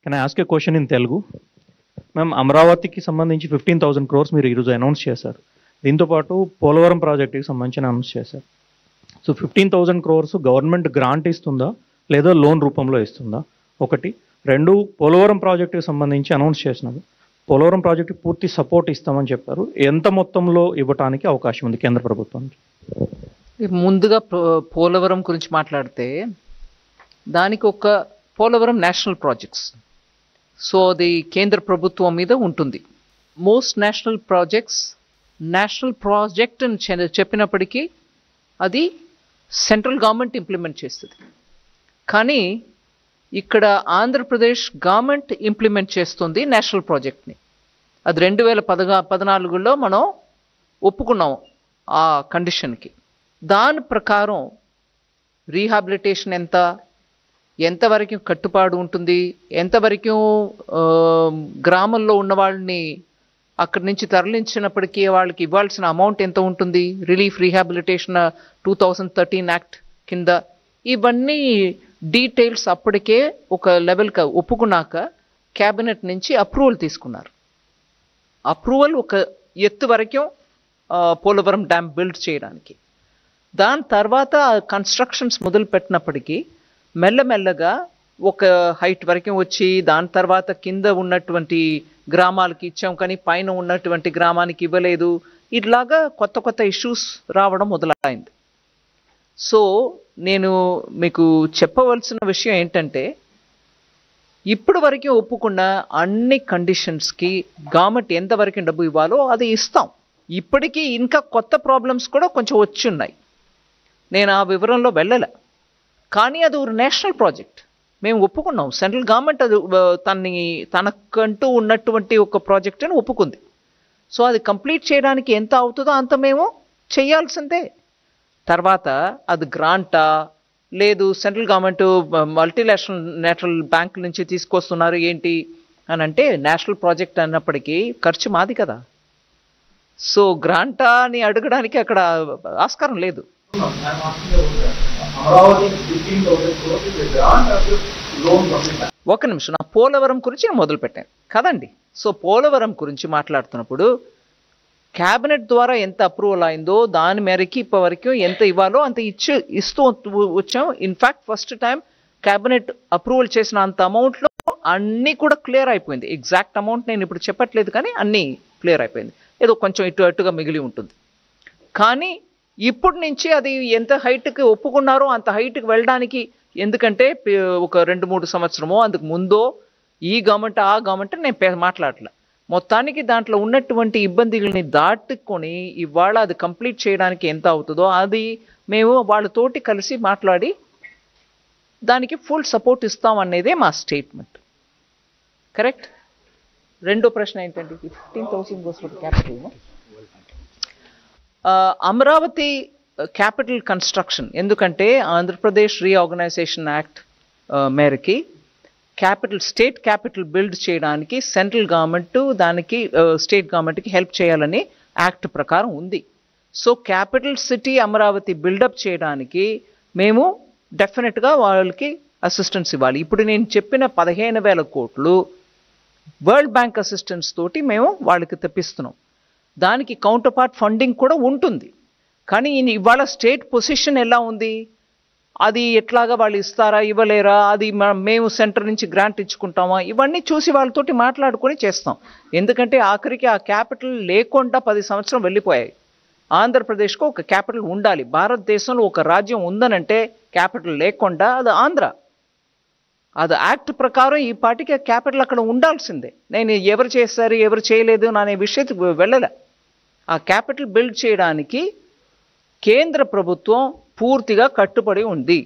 Can I ask a question in Telugu? Ma'am, అమరావతికి సంబంధించి 15,000 crores మీరు ఈరోజు అనౌన్స్ చేశారు. దీంతోపాటు పోలవరం ప్రాజెక్టుకి సంబంధించి అనౌన్స్ చేశారు. సో 15,000 crores గవర్నమెంట్ గ్రాంట్ ఇస్తుందా లేదా లోన్ రూపంలో ఇస్తుందా? ఒకటి. రెండు, పోలవరం ప్రాజెక్టుకి సంబంధించి అనౌన్స్ చేసినారు. పోలవరం ప్రాజెక్టు పూర్తి సపోర్ట్ ఇస్తామని చెప్పారు. ఎంత మొత్తంలో ఇవ్వటానికి అవకాశం ఉంది కేంద్ర ప్రభుత్వానికి? ముందుగా పోలవరం గురించి మాట్లాడితే దానికి ఒక పోలవరం నేషనల్ ప్రాజెక్ట్స్, సో అది కేంద్ర ప్రభుత్వం మీద ఉంటుంది. మోస్ట్ నేషనల్ ప్రాజెక్ట్ అని చెప్పినప్పటికీ అది సెంట్రల్ గవర్నమెంట్ ఇంప్లిమెంట్ చేస్తుంది. కానీ ఇక్కడ ఆంధ్రప్రదేశ్ గవర్నమెంట్ ఇంప్లిమెంట్ చేస్తుంది నేషనల్ ప్రాజెక్ట్ని. అది 2014లో మనం ఒప్పుకున్నాం ఆ కండిషన్కి. దాని ప్రకారం రీహాబిలిటేషన్ ఎంతవరకు కట్టుబాటు ఉంటుంది, ఎంతవరకు గ్రామంలో ఉన్న వాళ్ళని అక్కడి నుంచి తరలించినప్పటికీ వాళ్ళకి ఇవ్వాల్సిన అమౌంట్ ఎంత ఉంటుంది, రిలీఫ్ రీహాబిలిటేషన్ 2013 యాక్ట్ కింద, ఇవన్నీ డీటెయిల్స్ అప్పటికే ఒక లెవెల్కి ఒప్పుకున్నాక క్యాబినెట్ నుంచి అప్రూవల్ తీసుకున్నారు. అప్రూవల్ ఒక ఎత్తు వరకు పోలవరం డ్యామ్ బిల్డ్ చేయడానికి. దాని తర్వాత కన్స్ట్రక్షన్స్ మొదలు పెట్టినప్పటికీ మెల్లమెల్లగా ఒక హైట్ వరకు వచ్చి దాని తర్వాత కింద ఉన్నటువంటి గ్రామాలకి ఇచ్చాం కానీ పైన ఉన్నటువంటి గ్రామానికి ఇవ్వలేదు. ఇట్లాగా కొత్త కొత్త ఇష్యూస్ రావడం మొదలైంది. సో నేను మీకు చెప్పవలసిన విషయం ఏంటంటే, ఇప్పటి వరకు ఒప్పుకున్న అన్ని కండిషన్స్కి గవర్నమెంట్ ఎంతవరకు డబ్బు ఇవ్వాలో అది ఇస్తాం. ఇప్పటికీ ఇంకా కొత్త ప్రాబ్లమ్స్ కూడా కొంచెం వచ్చి ఉన్నాయి, నేను ఆ వివరంలో వెళ్ళలే. కానీ అది ఒక నేషనల్ ప్రాజెక్ట్, మేము ఒప్పుకున్నాం. సెంట్రల్ గవర్నమెంట్ అది తనకంటూ ఉన్నటువంటి ఒక ప్రాజెక్ట్ అని ఒప్పుకుంది. సో అది కంప్లీట్ చేయడానికి ఎంత అవుతుందో అంత మేము చేయాల్సిందే. తర్వాత అది గ్రాంటా లేదు సెంట్రల్ గవర్నమెంట్ మల్టీనేషనల్ బ్యాంక్ నుంచి తీసుకొస్తున్నారు ఏంటి అని అంటే, నేషనల్ ప్రాజెక్ట్ అన్నప్పటికీ ఖర్చు మాది కదా. సో గ్రాంటా అని అడగడానికి అక్కడ ఆస్కారం లేదు. ఒక నిమిషం, నా పోలవరం గురించి నేను మొదలు పెట్టాను కదండి. సో పోలవరం గురించి మాట్లాడుతున్నప్పుడు క్యాబినెట్ ద్వారా ఎంత అప్రూవల్ అయిందో దాని మేరకి ఇప్పటివరకు ఎంత ఇవ్వాలో అంత ఇస్తూ వచ్చాం. In fact first time cabinet approval చేసిన అంత అమౌంట్లో అన్నీ కూడా క్లియర్ అయిపోయింది. ఎగ్జాక్ట్ అమౌంట్ నేను ఇప్పుడు చెప్పట్లేదు కానీ అన్నీ క్లియర్ అయిపోయింది. ఏదో కొంచెం అటుగా మిగిలి ఉంటుంది. కానీ ఇప్పటి నుంచి అది ఎంత హైట్కి ఒప్పుకున్నారో అంత హైట్కి వెళ్ళడానికి, ఎందుకంటే ఒక 2-3 సంవత్సరమో అందుకు ముందో ఈ గవర్నమెంట్ ఆ గవర్నమెంట్ నేను మాట్లాడలే. మొత్తానికి దాంట్లో ఉన్నటువంటి ఇబ్బందుల్ని దాటుకొని ఇవాళ అది కంప్లీట్ చేయడానికి ఎంత అవుతుందో అది మేము వాళ్ళతోటి కలిసి మాట్లాడి దానికి ఫుల్ సపోర్ట్ ఇస్తాం అనేదే మా స్టేట్మెంట్. కరెక్ట్. రెండో ప్రశ్న ఏంటంటే 15,000 కోసం క్యాపిటల్. అమరావతి క్యాపిటల్ కన్స్ట్రక్షన్, ఎందుకంటే ఆంధ్రప్రదేశ్ రీఆర్గనైజేషన్ యాక్ట్ మేరకి స్టేట్ క్యాపిటల్ బిల్డ్ చేయడానికి సెంట్రల్ గవర్నమెంట్ దానికి స్టేట్ గవర్నమెంట్కి హెల్ప్ చేయాలని యాక్ట్ ప్రకారం ఉంది. So capital city Amaravati buildup చేయడానికి మేము డెఫినెట్గా వాళ్ళకి అసిస్టెన్స్ ఇవ్వాలి. ఇప్పుడు నేను చెప్పిన 15,000 కోట్లు వరల్డ్ బ్యాంక్ అసిస్టెన్స్ తోటి మేము వాళ్ళకి తెప్పిస్తున్నాం. దానికి కౌంటర్ పార్ట్ ఫండింగ్ కూడా ఉంటుంది. కానీ ఇవాళ స్టేట్ పొజిషన్ ఎలా ఉంది, అది ఎట్లాగా వాళ్ళు ఇస్తారా ఇవ్వలేరా, అది మేము సెంటర్ నుంచి గ్రాంట్ ఇచ్చుకుంటామా, ఇవన్నీ చూసి వాళ్ళతోటి మాట్లాడుకొని చేస్తాం. ఎందుకంటే ఆఖరికి ఆ క్యాపిటల్ లేకుండా 10 సంవత్సరం వెళ్ళిపోయాయి. ఆంధ్రప్రదేశ్కు ఒక క్యాపిటల్ ఉండాలి. భారతదేశంలో ఒక రాజ్యం ఉందనంటే క్యాపిటల్ లేకుండా అది ఆంధ్ర. అది యాక్ట్ ప్రకారం ఈ పార్టీకి క్యాపిటల్ అక్కడ ఉండాల్సిందే. నేను ఎవరు చేస్తారు ఎవరు చేయలేదు అనే విషయానికి వెళ్ళలే. ఆ క్యాపిటల్ బిల్డ్ చేయడానికి కేంద్ర ప్రభుత్వం పూర్తిగా కట్టుబడి ఉంది.